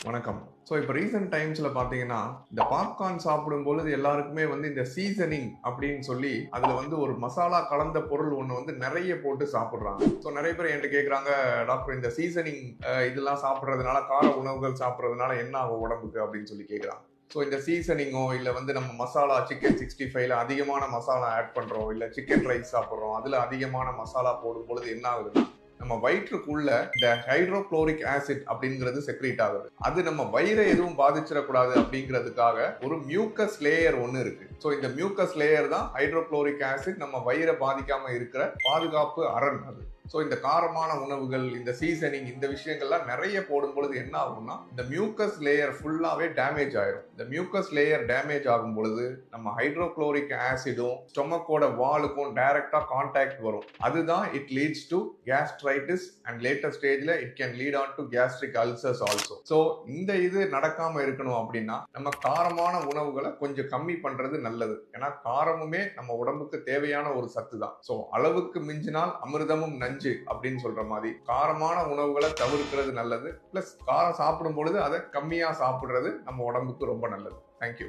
வணக்கம். ஸோ இப்போ ரீசென்ட் டைம்ஸ்ல பார்த்தீங்கன்னா, இந்த பாப்கார்ன் சாப்பிடும் பொழுது எல்லாருக்குமே வந்து இந்த சீசனிங் அப்படின்னு சொல்லி, அதுல வந்து ஒரு மசாலா கலந்த பொருள் ஒண்ணு வந்து நெறைய போட்டு சாப்பிடுறாங்க. ஸோ நெறைய பேர் என்ட்ட கேட்குறாங்க, டாக்டர் இந்த சீசனிங் இதெல்லாம் சாப்பிடுறதுனால, கார உணவுகள் சாப்பிடுறதுனால என்ன ஆகும் உடம்புக்கு அப்படின்னு சொல்லி கேட்குறாங்க. ஸோ இந்த சீசனிங்கோ இல்ல வந்து நம்ம மசாலா சிக்கன் 65ல அதிகமான மசாலா ஆட் பண்றோம், இல்ல சிக்கன் ரைஸ் சாப்பிடுறோம், அதுல அதிகமான மசாலா போடும் பொழுது என்ன ஆகுதுன்னா, நம்ம வயிற்றுக்குள்ள இந்த ஹைட்ரோகுளோரிக் ஆசிட் அப்படிங்கிறது செக்ரீட் ஆகுது. அது நம்ம வயிறை எதுவும் பாதிச்சிடக்கூடாது அப்படிங்கிறதுக்காக ஒரு மியூக்கஸ் லேயர் ஒன்று இருக்கு. ஸோ இந்த மியூக்கஸ் லேயர் தான் ஹைட்ரோகுளோரிக் ஆசிட் நம்ம வயிறை பாதிக்காம இருக்கிற பாதுகாப்பு அரண் அது. ஸோ இந்த காரமான உணவுகள், இந்த சீசனிங், இந்த விஷயங்கள்லாம் நிறைய போடும் பொழுது என்ன ஆகும்னா, இந்த மியூக்கஸ் லேயர் ஃபுல்லாவே டேமேஜ் ஆயிரும். இந்த மியூக்கஸ் லேயர் டேமேஜ் ஆகும் பொழுது நம்ம ஹைட்ரோகுளோரிக் ஆசிடும் ஸ்டொமக்கோட வாலுக்கும் டைரக்டா கான்டாக்ட் வரும். அதுதான் it leads to gastritis and later ஸ்டேஜ்ல it can lead on to gastric ulcers also. So இந்த இது நடக்காம இருக்கணும் அப்படின்னா நம்ம காரமான உணவுகளை கொஞ்சம் கம்மி பண்றது நல்லது. ஏன்னா காரமுமே நம்ம உடம்புக்கு தேவையான ஒரு சத்து தான். ஸோ அளவுக்கு மிஞ்சினால் அமிர்தமும் நஞ்சு அப்படின்னு சொல்ற மாதிரி காரமான உணவுகளை தவிர்க்கிறது நல்லது. பிளஸ் காரம் சாப்பிடும் பொழுது அதை கம்மியா சாப்பிடுறது நம்ம உடம்புக்கு ரொம்ப நல்லது. தேங்க்யூ.